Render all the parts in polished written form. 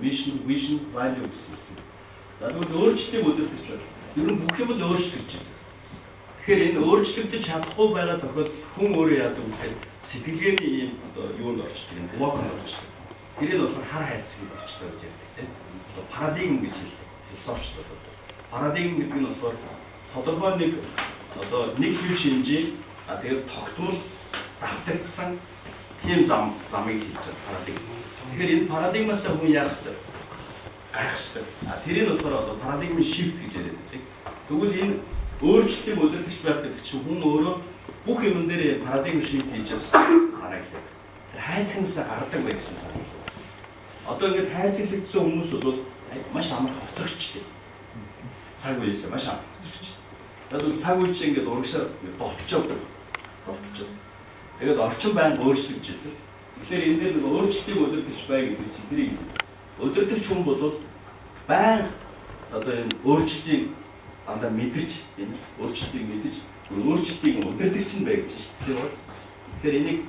mission, value гэсэн. За тэгвэл өөрчлөлтийг өдөртөж байна. Ер нь бүх юм л өөрчлөгдөж байна. Тэгэхээр энэ өөрчлөгдөж чадахгүй байгаа тохиолдолд хүн өөрөө яадаг вэ гэхээр сэтгэлгээний ийм одоо юунд орчдөг юм, блокнд орчдөг. Тэрийг болохоор хар хайрцаг болчихлоо гэж ярьдаг тийм. Парадигм гэж хэлдэг. Философч одоо. Парадигм гэдэг нь болохоор тодорхой нэг одоо нэг хэв шинжийг тэгээд тогтмол давтагдсан тийм замыг хэлж байгаа парадигм. Тэгэхээр энэ парадигмаас хүн яах ёстой? Гарах ёстой. Тэрийг болохоор одоо парадигмын shift гэж яриад. Тэгвэл энэ өөрчлөлтийг өдөртөгч байх гэдэг чинь хүн өөрөө бүх юм дээр парадигм shift хийж байгаа санаа гэлээ. Тэр хайцагнасаа гардаг байх гэсэн санаа гэлээ. Одоо ингээд хайцаглагдсан хүмүүс бол маш амархан хоцрогчтэй. Цаг үеэс маш амархан хоцрогчтэй. Тэгвэл цаг үе чинь ингээд урагшаар довтолж явдаг. Тэгээд орчин байнга өөрчлөгдөж идэг. Тэгэхээр энэ дээр нэг өөрчлөлтийг өдөртөгч бай гэдэг чинь тэрийг өдөртөгч хүн бол байнга одоо энэ өөрчлөлтийг андаа мэдэрч энэ өөрчлөлтийг мэдэж өөрчлөлтийг өдөртөгч нь бай гэж байна шүү дээ. Тэгэхээр энийг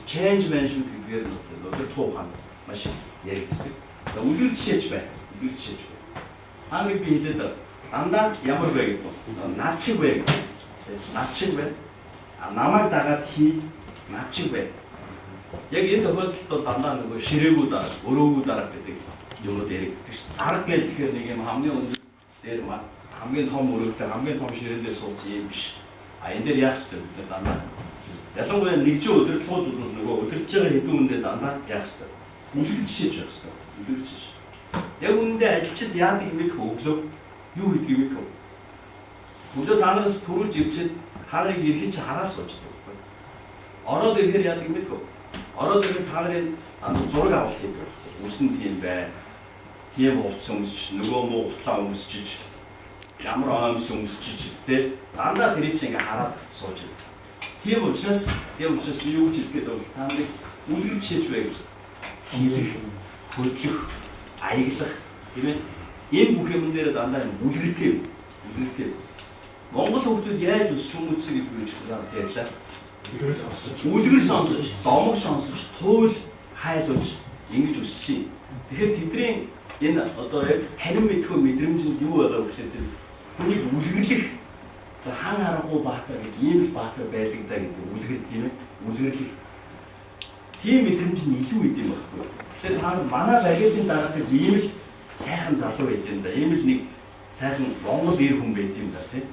change management гэдгээр өдөр тууханд маш яригддаг. За үлгэр жишээч бай. Үлгэр жишээч бай. Ханыг би хэлээд андаа ямар бай гэдэг вэ? Над шиг бай. Над шиг бай. Намайг дагаад хий. Над шиг бай. Яг энэ тохиолдолд бол дандаа нөгөө ширээгүү дараа, өрөөгүү дараа гэдэг юмуд яригддаг шүү дээ. Арга гээл тэгэхээр нэг юм хамгийн өндөр дээр хамгийн том өрөөгтэй, хамгийн том ширээндээ суудсан юм биш. Энэ дээр яах ёстой вэ? Дандаа. Ялангуяа нэгжийн удирдлагууд бол нөгөө удирдах байгаа хэдэн үндэ дандаа яах ёстой? Үлгэр жишээж явах ёстой. Үлгэр жишээ. Яг үүндээ ажилчид яадаг юм бэ? Өглөө юу хийдэг юм бэ? Өглөө та нараас төрүүлж ирчээд та нарыг эргэж хараа суучдаг. Ороод ирэхээр яадаг юм бэ? Ороод ирэхэд та нарын зураг авалт хийдэг. Үсэн тийм бай. Тийм хувцсан өмсч, нөгөө муу хутлаа өмсчиж, ямар аимс өмсчиж тэ дандаа тэрийг чи ингээ хараад сууж байна. Тийм учраас би юу гэж хэлгээд бол та нарыг үлгэр жишээж бай гэж хийх, хөдлөх, аяглах тийм ээ. Энэ бүх юм дээр дандаа үлгэртэй. Монгол хүмүүс яаж өсч хүмүүцсэн гэдэг нь ярьлаа. Үлгэр сонсож, домог сонсож, туйл хайлуулж ингэж өссөн. Тэгэхээр тэдний энэ одоо яг танин мэдхөө мэдрэмжинд юу байгаа вэ гэхээр хүнийг үлгэрлэх хан харангуй баатар гэж ийм л баатар байдаг да гэдэг үлгэр тийм ээ. Үлгэрлэх тийм мэдрэмж нь илүү идэм байхгүй. Тэгэхээр та манай багийн дараа гэж ийм л сайхан залуу байдсан да. Ийм л нэг сайхан Монгол ир хүн байдсан да тийм.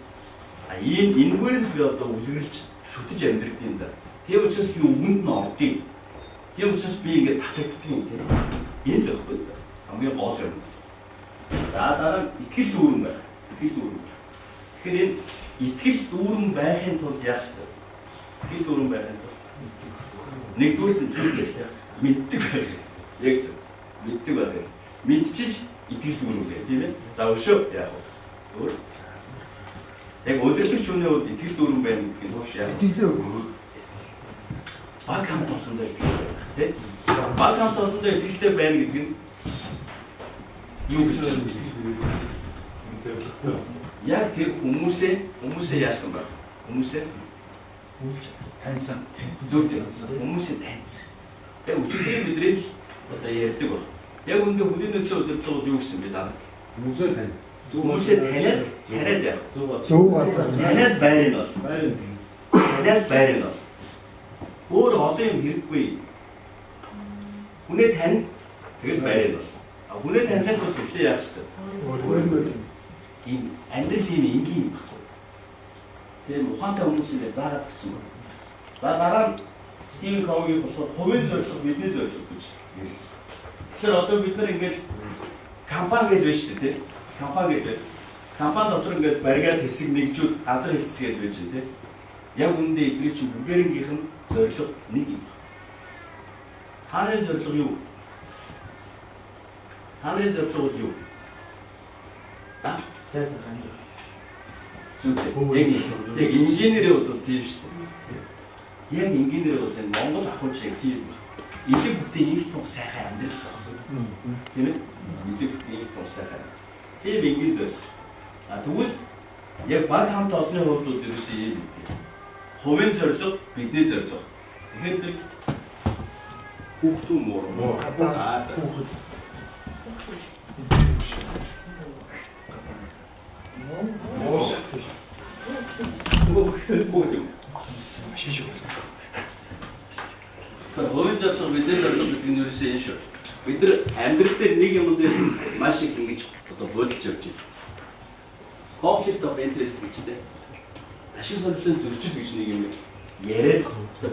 Ийм энэгээр л би одоо үлгэрлж шүтэж амьдрэх юм да. Тийм учраас би өгөнд нь ордыг. Тийм учраас би ингээд татагддаг юм тийм. Энэ л байхгүй да. Хамгийн гол юм. За дараа нь итгэл дүүрэн байх. Тэгэхээр энэ итгэл дүүрэн байхын тулд яах ёстой? Итгэл дүүрэн байхын тулд нэгдүгээр нь зүйл мэддэг байх. Яг зөв. Мэддэг байх. Мэдчиж итгэл дүүрэн гэх тийм ээ. За өшөө яах вэ? Яг өдөртөгч хүний хувьд итгэл дүүрэн байна гэдэг нь яг итгэлээ баг хамт олондоо итгэлтэй байх тийм. Баг хамт олондоо итгэлтэй байна гэдэг нь юу гэж байна? Яг тэр хүмүүсээ яасан баг. Хүмүүсээ таньсан. Зөвхөн хүмүүсээ таньсан. Яг өчигдрийн мэдрэл одоо ярьдаг баг. Яг үндэ хүний нөөцийн удирдлагууд юу гэсэн бэ даа? Хүмүүсээ таниад яах. Зөв газар. Таниад байрын бол. Таниад байрын бол. Өөр олон юм хэрэггүй. Хүнээ тань тэгэл байрын бол. Хүнээ танихад бол ихлэ яах ёстой. Өөрөө ийм амьдрал ийм энгийн юм баггүй. Тэгээ ухаантай хүмүүс ингэ заагаад өгсөн байна. За дараа нь Стивен Коугийн болохоор хувийн зорилго, бидний зорилго гэж хэлсэн. Тэгэхээр одоо бид нар ингээл компани гэж байна шүү дээ, тийм. Компани гэдэг. Компани дотор ингээд бариад хэсэг нэгжүүд газар хэлцгээд байж байна, тийм. Яг үүндээ эдгээр чинь бүгээрнгийнх нь зорилго нэг юм байна. Хааны зорилго юу? Хааны зорилго юу? Сайхан хань. Зүйтэй. Яг инженерээ бол тийм шүү дээ. Яг инженерээ бол энэ Монгол ахуйч яг тийм байна. Илэг бүтэн их том сайхан амьдрал байна. Тийм ээ? Илэг бүтэн их том сайхан. Тийм ингийн зорилго. Тэгвэл яг баг хамт олонны хувьд бол ерөөсөө юм тийм. Хувийн зорилго, бидний зорилго. Тэгэхээр зэрэг хүүхдүүд муу. Хувийн зорилго бидний зорилго гэдэг нь ерөөсөө энэ шүү. Бид нар амьдрал дээр нэг юм дээр маш их ингэж одоо бодолж явж байна. Conflict of interest гэжтэй. Ашиг сонирхлын зөрчил гэж нэг юм яриад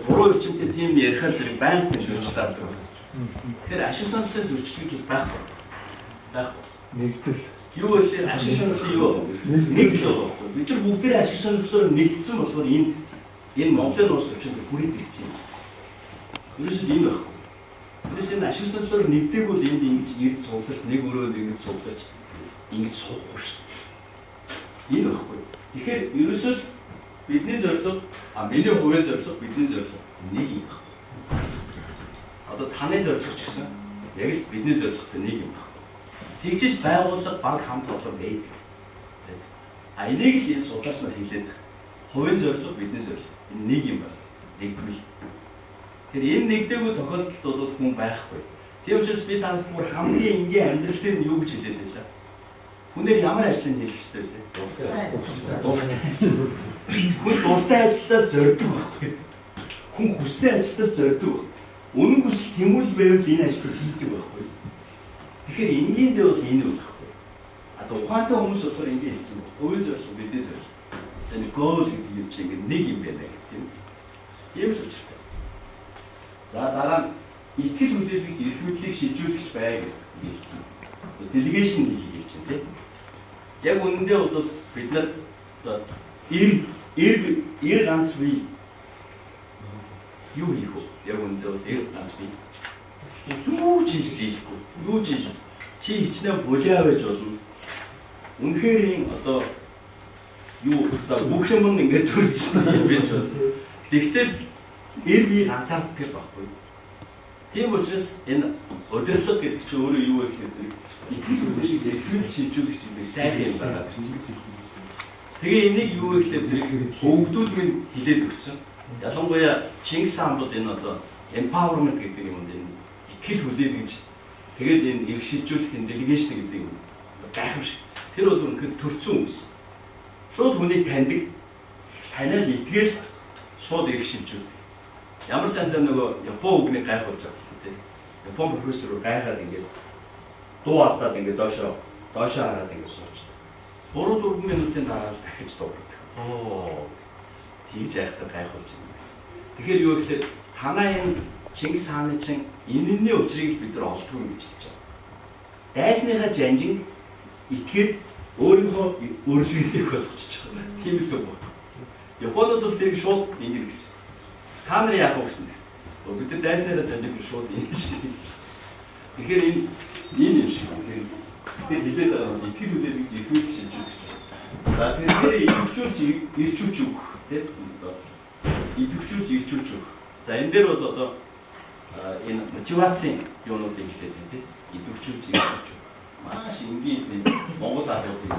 буруу эрчимтэй тийм ярихаар зэрэг байнга зөрчил авдаг. Тэгэхээр ашиг сонирхлын зөрчил гэж байхгүй. Нэгдэл. Юу вэ? Ашиг сонирхлын юу? Нэгдэл байхгүй. Бид нар бүгдээ ашиг сонирхлоор нэгдсэн болохоор энэ Монголын улс өчигдөр хүрээд ирсэн юм. Ерөөсөө ийм байхгүй. Тэрээс энэ ашиг сонирхлоор нэгдэг бол энд ингэж ирд суудлалт нэг өрөөнд ингэж суудлаач ингэж суухгүй шүү дээ. Ийм байхгүй. Тэгэхээр ерөөсөө бидний зорилго миний хувийн зорилго бидний зорилго нэг юм байна. Одоо таны зорилго ч гэсэн яг л бидний зорилготой нэг юм байна. Тэгжиж байгууллага баг хамт олон байдаг. Энийг л энэ судлаач нар хэлээд хувийн зорилго бидний зорилго энэ нэг юм байна. Нэгдмэл. Тэгэхээр энэ нэгдээгүй тохиолдолд бол хүн байхгүй. Тийм учраас би танад бүр хамгийн энгийн амьдрал дээр нь юу гэж хэлээд байлаа. Хүнээр ямар ажлыг хийх ёстой вэ? Хүн дуртай ажиллаад зорддог байхгүй. Хүн хүссэн ажиллаад зорддог. Үнэн хүсэл тэмүүл байвал энэ ажлыг хийдэг байхгүй. Тэгэхээр энгийндээ бол энэ байхгүй. Ухаантай хүмүүс болохоор ингэ хэлсэн. Хувийн зорилго бидний зорилго. Энэ goal гэдэг юм чинь ингэ нэг юм байна гэх тийм. Ийм л учиртай. За дараа нь итгэл хүлээлгэж эрх мэдлийг шилжүүлэгч бай гэж хэлсэн. Делегашн хийх гэж байна тийм. Яг үнэндээ бол бид нар эр ганц бие юу хийх вэ? Яг үнэндээ бол эр ганц бие юу ч хийхгүй. Юу ч хийж чи хичнээн булиа байж болно. Үнэхээр юм одоо юу за бүх юм ингээд төрсөн юм байж болно. Тэгтэл эр бие ганцаардаг гэж байхгүй. Тийм учраас энэ удирдлага гэдэг чинь өөрөө юу вэ гэхээр итгэл хүлээлгэж эсвэл шилжүүлэгч би сайхан юм байна гэсэн. Тэгээ энийг юу вэ гэхээр зэрэг өвгдүүд минь хилээд өгсөн. Ялангуяа Чингис хаан бол энэ одоо empowerment гэдэг юм энэ итгэл хүлээлгэж тэгээд энэ эрх шилжүүлэх энэ delegation гэдэг юм гайхамшиг. Тэр бол үнэхээр төрцөн үгс. Шууд хүнийг таньдаг, танил итгэл шууд эрх шилжүүлдэг. Ямар сандаа нөгөө Япон үгний гайхуулж байгаа тийм. Япон профессор гайхаад ингээд дуу алдаад ингээд доошоо хараад ингээд сууч. 3-4 минутын дараа л дахиж дуугардаг. Тэгж айхтар гайхуулж байна. Тэгэхээр юу гэхээр танаа энэ Чингис хааны чинь энэний учрыг бид нар олдгүй юм гэж хэлж байгаа. Дайсныхаа жанжинг итгээд өөрийнхөө өрлөгийг болгочих байгаа. Тийм л үг байна. Японууд бол тэр шууд ингэж гэсэн. Та нар яах вэ гэсэн. Бид нар дайсныхаа жанжинг шууд ингэж шүү дээ. Тэгэхээр энэ юм шиг. Тэгэхээр хилээд байгаа нь итгэл хүлээлгэж ирхүүл шилжүүлж. За тэгэхээр идэвхжүүлж ирчүүлж өгөх тийм идэвхжүүлж ирчүүлж өгөх. За энэ дээр бол одоо энэ мотивацийн юунуудыг хэлээд байна тийм идэвхжүүлж ирчүүлж өгөх. Маш энгийн Монгол аргууд юм.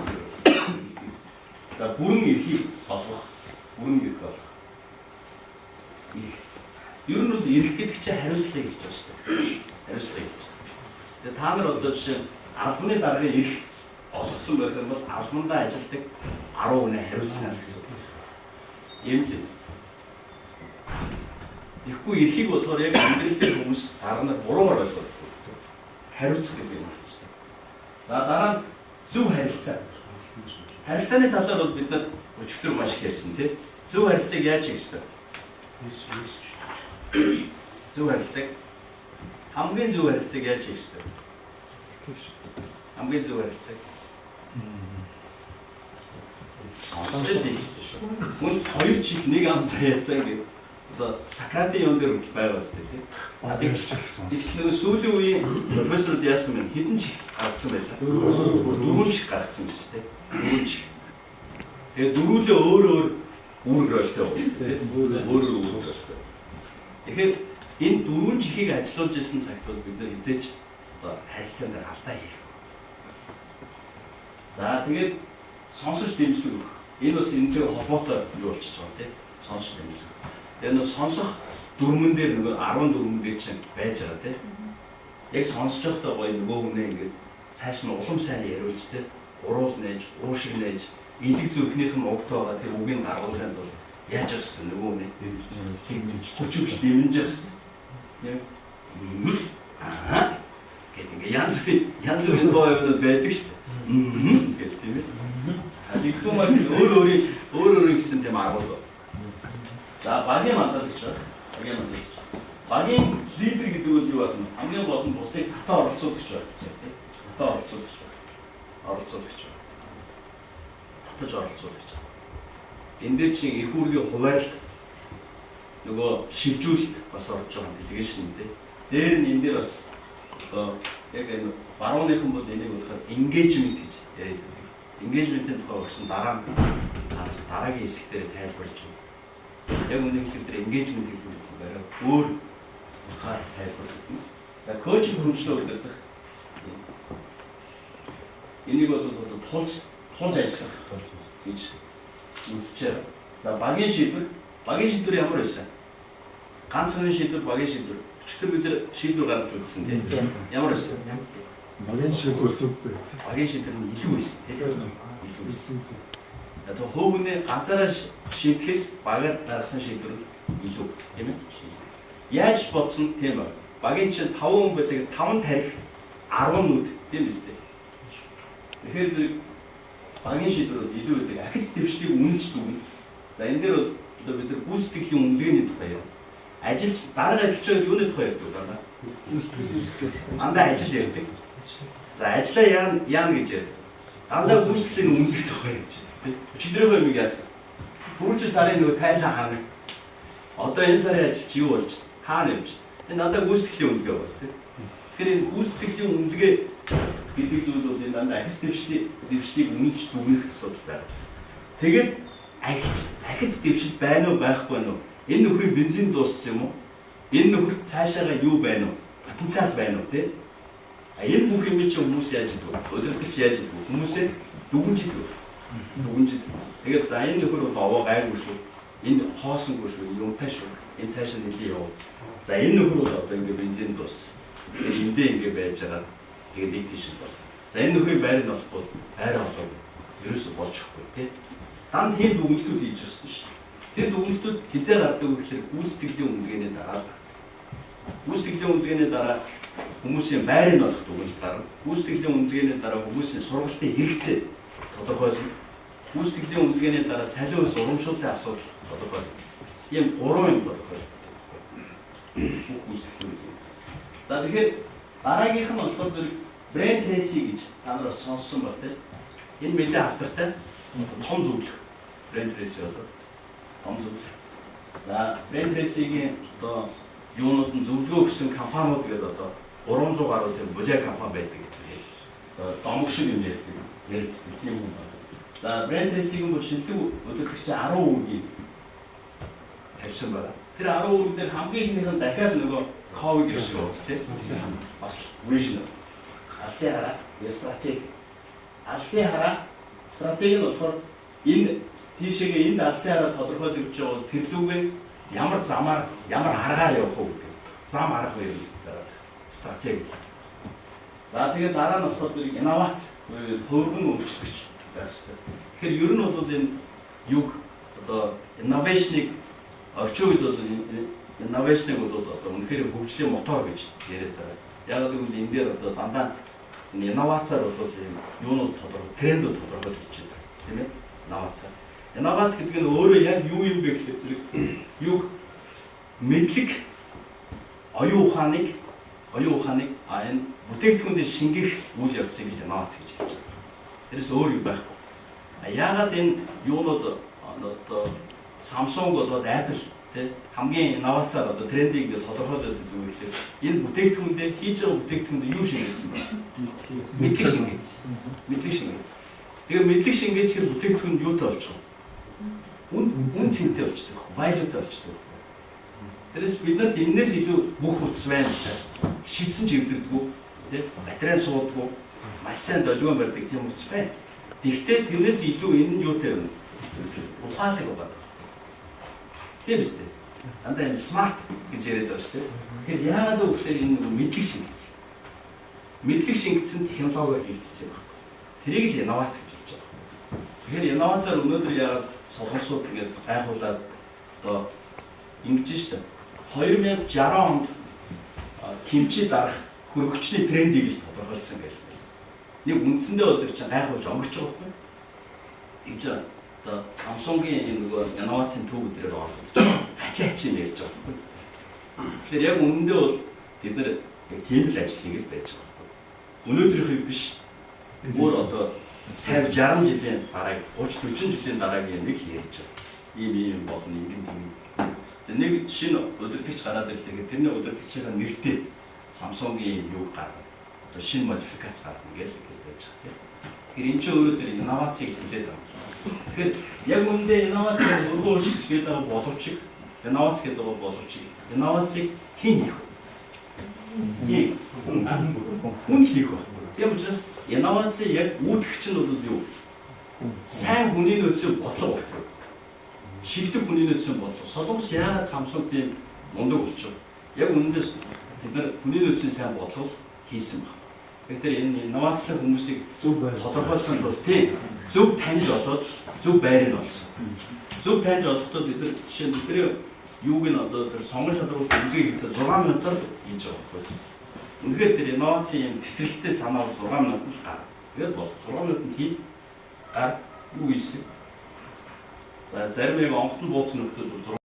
За бүрэн эрхийг олгох. Ер нь бол эрх гэдэг чинь хариуцлага гэж байна шүү дээ. Хариуцлага гэж. Тэгээ та нар одоо жишээ албаны даргын эрх олгосон байх юм бол албандаа ажилладаг 10 хүн хариуцна гэсэн үг. Ийм л юм. Тэгэхгүй эрхийг болохоор яг амьдрал дээр хүмүүс дарнаар буруугаар ойлгоод хариуцах гэдэг юм байна шүү дээ. За дараа нь зөв харилцаа. Харилцааны талаар бол бид нар өчигдөр маш их ярьсан тийм. Зөв харилцааг яаж хийх вэ? Зөв харилцааг хамгийн зөв харилцааг яаж хийх вэ? Хамгийн зөв харилцааг сонсож хийх шүү. Хүн хоёр чих нэг ам заяацаа гэдэг. Сократын юм дээр байгаа үстэй тийм. Тэгэхээр сүүлийн үеийн профессорууд яасан бэ? Хэдэн чих гаргацсан байлаа? 4 чих гаргацсан биш тийм. 4 чих. Тэгээ дөрүүлээ өөр үүрэг ойлтой байна тийм. Өөр үүрэг. Тэгэхээр энэ 4 чихийг ажиллуулж исэн цагт бол бид нар хизээч одоо харилцаанд алдаа хийх. За тэгээд сонсож дэмжлэг өгөх. Энэ бас энэтэй холбоотой юу болчихж байгаа тийм. Сонсож дэмжлэг. Тэгээ нөө сонсох дүрмэн дээр нөгөө 14 дээр чинь байж байгаа тийм. Яг сонсож байхдаа гоё нөгөө хүнээ ингээд цааш нь улам сайн яриулж тэ уруул нээж, уушиг нээж, элэг зүрхнийх нь угт байгаа тэр үгийг гаргуулахын тулд яаж явах вэ? Нөгөө нэг хүчрж дэмжиж явах юм. Аа гэдэг ингээ янз бүрийн дуу юмнууд байдаг шүү дээ. Гэдэг тийм ээ. Нэгдүгээр маань өөр гэсэн тийм агуул. За багийн мандалч байна. Багийн лидер гэдэг нь юу вэ? Хамгийн гол нь бусдыг татаа оролцуулах байна. Татаа оролцуулах. Татаж оролцуулах. Энд дээр чинь эрх үүргийн хуваарлт нөгөө шилжүүлэлт бас орж байгаа юм дэлгэшин дээ. Дээр нь энэ дээр бас одоо яг энэ барууныхан бол энийг болохоор engagement гэж яриад байдаг. Engagement-ийн тухай багш нь дараагийн хэсэг дээр тайлбарлаж байна. Яг үнэн хэлбэл engagement гэдэг нь барай өөр утгаар тайлбарлаж байна. За коучинг хөгжлөө гэдэг. Энийг бол тулж ажиллах гэж үзчихээр. За багийн шийдвэр ямар байсан? Ганц хүн шийдвэр, багийн шийдвэр. Өчигдөр бид нар шийдвэр гаргаж үзсэн тийм. Ямар байсан? Багийн шийдвэр зүггүй. Багийн шийдвэр нь илүү байсан тийм. Илүү байсан. Яг хөөгний ганцаараа шийдэхээс багаар гаргасан шийдвэр нь илүү тийм ээ. Яаж бодсон тийм ба. Багийн чинь 5 хүн байлиг 5 тарих 10 нүд тийм биз дээ. Тэгэхээр зэрэг багийн шийдвэр бол илүү байдаг. Ахис дэвшлийг үнэлж дүгнэ. За энэ дээр бол одоо бид нар гүйцэтгэлийн үнэлгээний тухай юм. Ажилч дарга ажилчид юуны тухай ярьдаг даа. Андаа ажил ярьдаг. За ажлаа яана гэж ярьдаг. Андаа гүйцэтгэлийн үнэлгээ тухай ярьж байна. Өчигдрийнхөө юм яасан. Түрүүч сарын нөгөө тайлан хаана. Одоо энэ сарын ажил чи юу болж хаана явж. Энэ надад гүйцэтгэлийн үнэлгээ бас тийм. Тэгэхээр энэ гүйцэтгэлийн үнэлгээ гэдэг зүйл бол энэ дандаа ахис дэвшлийг үнэлж дүгнэх асуудал байна. Тэгээд ахиц дэвшил байна уу байхгүй нь энэ нөхрийн бензин дууссан юм уу? Энэ нөхөрт цаашаага юу байна уу? Потенциал байна уу тийм? Энэ бүх юм чи хүмүүс яаж идэх вэ? Өдөртөгч яаж идэх вэ? Хүмүүсээ дүгнж идэх вэ? Дүгнж идэх. Тэгээд за энэ нөхөр бол овоо гайгүй шүү. Энэ хоосонгүй шүү. Юмтай шүү. Энэ цаашаа нэлээ яв. За энэ нөхөр бол одоо ингээ бензин дууссан. Тэгээд эндээ ингээ байж байгаа. Тэгээд нэг тийш бол. За энэ нөхрийн байр нь болохгүй. Байр болов. Ерөөсө болчихгүй тийм. Данд тийм дүгнэлтүүд хийж ирсэн шүү. Тэр дүгнэлтүүд хизээ гардаг вэ гэхээр гүйцэтгэлийн үнэлгээний дараа. Гүйцэтгэлийн үнэлгээний дараа хүмүүсийн байрыг олох дүгнэлт гарна. Гүйцэтгэлийн үнэлгээний дараа хүмүүсийн сургалтын хэрэгцээ тодорхойлно. Гүйцэтгэлийн үнэлгээний дараа цалин ус урамшууллын асуудал тодорхойлно. Ийм 3 юм тодорхойлно. Гүйцэтгэлийн. За тэгэхээр дараагийнх нь болохоор зэрэг brain tracing гэж та нар сонссон баг тийм. Энэ нэлээд алдартай том зөвлөх brain tracing болоо. Том зөвлөх. За brain tracing-ийн одоо юунууд нь зөвлөгөө өгсөн компаниуд гэдэг одоо 300 гаруй тийм булиа компани байдаг гэдэг. Домог шиг юм ярьдаг тийм юм байна. За brain tracing-ийн шинэлэг өдөртөгч 10 үргийг тавьсан байна. Тэр 10 үрэг дээр хамгийн ихнийх нь дахиад нөгөө ковид шиг ууц тийм. Бас vision. Алсын хараа, стратеги. Алсын хараа стратеги нь болохоор энэ тийшээгээ энд алсын хараа тодорхойлж өгч байгаа бол тэрлүүгээ ямар замаар, ямар аргаар явах уу гэдэг. Зам арга хоёр стратеги. За тэгээд дараа нь болохоор зэрэг инновац, хөргөн өөрчлөгч байх хэрэгтэй. Тэгэхээр ер нь бол энэ юг одоо инновашныг орчин үед бол инновашныг бол одоо үнэхээр хөгжлийн мотор гэж яриад байгаа. Яг гэвэл энэ дээр одоо дандаа инновацаар бол юм юунууд тодорхой трендүүд тодорхойлж байна. Тийм ээ? Инновац. Инновац гэдэг нь өөрөө яг юу юм бэ гэхэл зэрэг юг мэдлэг оюун ухааныг энэ бүтээгдэхүүнээр шингэх үйл явцыг инновац гэж хэлж байна. Тэрээс өөр юм байхгүй. Яагаад энэ юунууд одоо Samsung болоод Apple тий хамгийн инновацаар одоо трендийг ингээд тодорхойлоод байгаа юм гэхэл энэ бүтээгдэхүүндээ хийж байгаа бүтээгдэхүүндээ юу шингээсэн бэ? Мэдлэг шингээсэн. Тэгээ мэдлэг шингээчихэр бүтээгдэхүүн юутай болчих вэ? Үн цэнтэй болчихдог. Valueтай болчихдог. Тэрээс бид нарт энэс илүү бүх утас байна. Шидсэн живдэрдэггүй, тий материал суудаггүй, маш сайн долгион барьдаг тийм утас байна. Тэгвэл тэрнээс илүү энэ нь юутай вэ? Ухаалаг байгаа. Тийм үстэй. Дандаа юм смарт гэж яриад байгаа шүү дээ. Тэгэхээр яагаад вэ гэхээр энэ мэдлэг шингэсэн. мэдлэг шингэсэн технологиор хийгдсэн юм байна. Тэрийг л инновац гэж хэлж байгаа. Тэгэхээр инновацаар өнөөдөр яагаад солонгосууд ингээд гайхуулаад одоо ингэж штэ 2060 онд хэмжээ дарах хөргөчний трендийг л тодорхойлсон гэж. Нэг үндсэндээ бол тэр чинь гайхуулж өнгөрч байгаа байхгүй. Тэгж одоо Samsung-ийн энэ нөгөө инновацийн төв өдрөөр оролцож хачаач юм ярьж байгаа байхгүй. Тэгэхээр яг үнэндээ бол бид нэр яг тийм л ажил хийгээл байж байгаа байхгүй. Өнөөдрийнхийг биш. Өөр одоо 50 60 жилийн дараа 30 40 жилийн дараагийн нэг л ярьж байгаа. Ийм болно ингэн тийм. Нэг шинэ удирдагч гараад ирлээ. Тэрний удирдагчийн нэртэй Samsung-ийн юу гаргав. Одоо шинэ модификац гаргав гэж байж байгаа. Тэгэхээр энэ ч өөрөөр инновацийг хэлээд байгаа. Тэгэхээр яг үүндээ инновацийг өргөн өөрчлөлт хийгээд байгаа боловч инновац гэдэг байгаа боловч инновацийг хэн хийх вэ? Хүн хийх вэ? Тийм учраас инновацийг яг үүдгч нь бол юу? Сайн хүний нөөцийн бодлого болдог. Шилдэг хүний нөөцийн бодлого. Солонгос яагаад Samsung тийм мундаг болчихв? Яг үнэндээ бид нар хүний нөөцийн сайн бодлого хийсэн байна. Тэгэхээр энэ инновацлог хүмүүсийг зөв тодорхойлохын тулд тийм зөв таньж олоод зөв байрыг олсон. Зөв таньж олохдоо бид нар жишээ нь бидний юуг нь одоо тэр сонгон шалгуулт үлгийг 6 минутаар хийж байгаа байхгүй. Үнэхээр тэр инновацийн юм тесрэлттэй санаа 6 минутанд л гар. Тэгээд бол 6 минутанд хий гар юу ийсэн. За зарим яг онготон бууцсан нөхдүүд